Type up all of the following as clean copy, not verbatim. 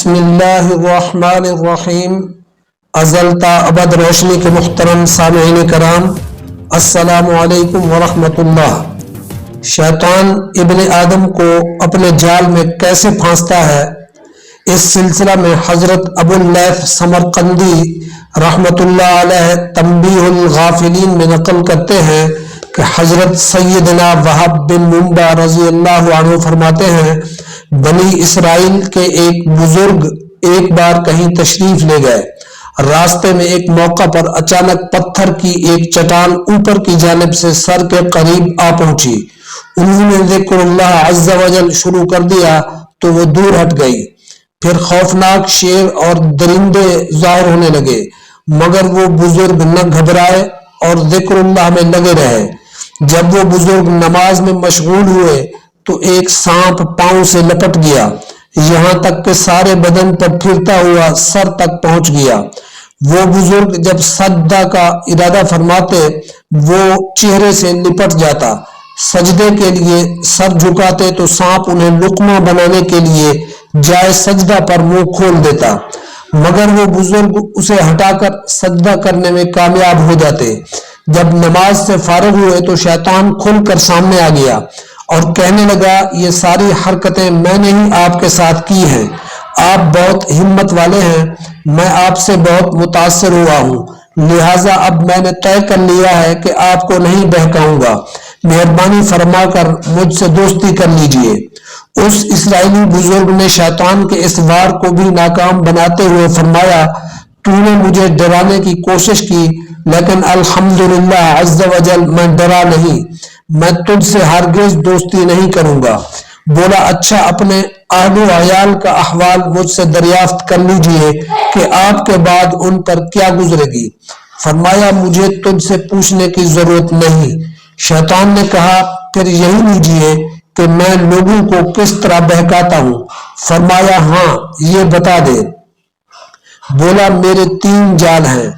بسم اللہ الرحمن الرحیم۔ ازل تا ابد روشنی کے محترم سامعین کرام، السلام علیکم ورحمۃ اللہ۔ شیطان ابن آدم کو اپنے جال میں کیسے پھانستا ہے، اس سلسلہ میں حضرت ابو اللیث سمرقندی رحمۃ اللہ علیہ تنبیہ الغافلین میں نقل کرتے ہیں کہ حضرت سیدنا وہب بن منبع رضی اللہ عنہ فرماتے ہیں، بنی اسرائیل کے ایک بزرگ ایک بار کہیں تشریف لے گئے۔ راستے میں ایک موقع پر اچانک پتھر کی ایک چٹان اوپر کی جانب سے سر کے قریب آ پہنچی۔ انہوں نے ذکر اللہ عز و جل شروع کر دیا تو وہ دور ہٹ گئی۔ پھر خوفناک شیر اور درندے ظاہر ہونے لگے، مگر وہ بزرگ نہ گھبرائے اور ذکر اللہ میں لگے رہے۔ جب وہ بزرگ نماز میں مشغول ہوئے تو ایک سانپ پاؤں سے لپٹ گیا، یہاں تک کہ سارے بدن پر پھرتا ہوا سر تک پہنچ گیا۔ وہ بزرگ جب سجدہ کا ارادہ فرماتے وہ چہرے سے لپٹ جاتا، سجدے کے لیے سر جھکاتے تو سانپ انہیں لقمہ بنانے کے لیے جائے سجدہ پر منہ کھول دیتا، مگر وہ بزرگ اسے ہٹا کر سجدہ کرنے میں کامیاب ہو جاتے۔ جب نماز سے فارغ ہوئے تو شیطان کھل کر سامنے آ گیا اور کہنے لگا، یہ ساری حرکتیں میں نے ہی آپ کے ساتھ کی ہیں، آپ بہت ہمت والے ہیں، میں آپ سے بہت متاثر ہوا ہوں، لہٰذا اب میں نے طے کر لیا ہے کہ آپ کو نہیں بہکاؤں گا، مہربانی فرما کر مجھ سے دوستی کر لیجئے۔ اس اسرائیلی بزرگ نے شیطان کے اس وار کو بھی ناکام بناتے ہوئے فرمایا، تو نے مجھے ڈرانے کی کوشش کی لیکن الحمدللہ عز و جل میں ڈرا نہیں، میں تجھ سے ہرگز دوستی نہیں کروں گا۔ بولا، اچھا اپنے اہل و عیال کا احوال مجھ سے دریافت کر لیجئے کہ آپ کے بعد ان پر کیا گزرے گی۔ فرمایا، مجھے تجھ سے پوچھنے کی ضرورت نہیں۔ شیطان نے کہا، پھر یہی لیجئے کہ میں لوگوں کو کس طرح بہکاتا ہوں۔ فرمایا، ہاں یہ بتا دے۔ بولا، میرے 3 جال ہیں،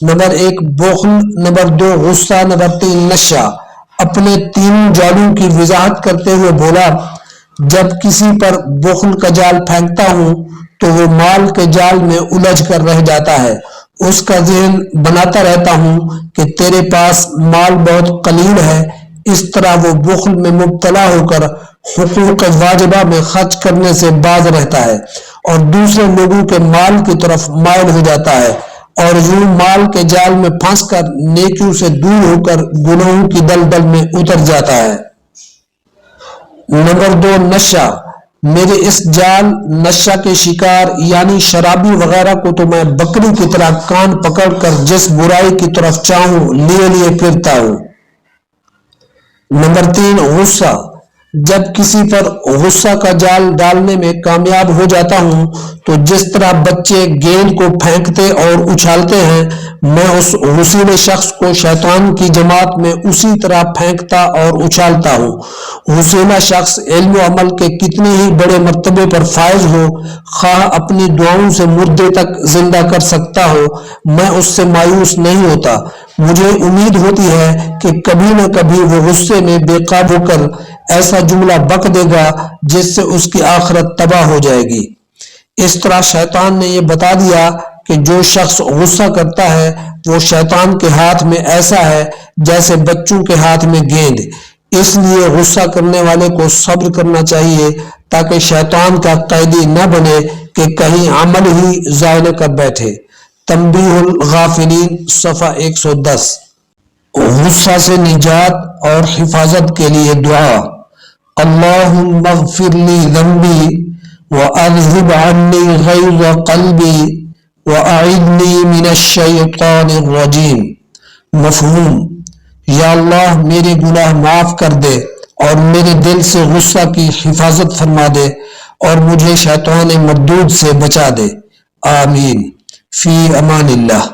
نمبر 1 بخل، نمبر 2 غصہ، نمبر 3 نشہ۔ اپنے 3 جالوں کی وضاحت کرتے ہوئے بولا، جب کسی پر بخل کا جال پھینکتا ہوں تو وہ مال کے جال میں الجھ کر رہ جاتا ہے، اس کا ذہن بناتا رہتا ہوں کہ تیرے پاس مال بہت قلیل ہے، اس طرح وہ بخل میں مبتلا ہو کر حقوق واجبہ میں خرچ کرنے سے باز رہتا ہے اور دوسرے لوگوں کے مال کی طرف مائل ہو جاتا ہے اور یوں مال کے جال میں پھنس کر نیکیوں سے دور ہو کر گناہوں کی دلدل میں اتر جاتا ہے۔ نمبر 2 نشہ۔ میرے اس جال نشہ کے شکار یعنی شرابی وغیرہ کو تو میں بکری کی طرح کان پکڑ کر جس برائی کی طرف چاہوں لیے لیے پھرتا ہوں۔ نمبر 3 غصہ۔ جب کسی پر غصہ کا جال ڈالنے میں کامیاب ہو جاتا ہوں تو جس طرح بچے گیند کو پھینکتے اور اچھالتے ہیں، میں اس غصیلے شخص کو شیطان کی جماعت میں اسی طرح پھینکتا اور اچھالتا ہوں۔ غصیلہ شخص علم و عمل کے کتنے ہی بڑے مرتبے پر فائز ہو، خواہ اپنی دعاؤں سے مردے تک زندہ کر سکتا ہو، میں اس سے مایوس نہیں ہوتا۔ مجھے امید ہوتی ہے کہ کبھی نہ کبھی وہ غصے میں بے قابو ہو کر ایسا جملہ بک دے گا جس سے اس کی آخرت تباہ ہو جائے گی۔ اس طرح شیطان نے یہ بتا دیا کہ جو شخص غصہ کرتا ہے وہ شیطان کے ہاتھ میں ایسا ہے جیسے بچوں کے ہاتھ میں گیند۔ اس لیے غصہ کرنے والے کو صبر کرنا چاہیے تاکہ شیطان کا قیدی نہ بنے کہ کہیں عمل ہی ضائع نہ کر بیٹھے۔ تنبیہ الغافلین صفحہ 110۔ غصہ سے نجات اور حفاظت کے لیے دعا۔ اللہم اغفر لی ذنبی واذہب عنی غیظ قلبی واعذنی من الشیطان الرجیم۔ مفہوم: یا اللہ میرے گناہ معاف کر دے اور میرے دل سے غصہ کی حفاظت فرما دے اور مجھے شیطان مردود سے بچا دے۔ آمین۔ فی امان اللہ۔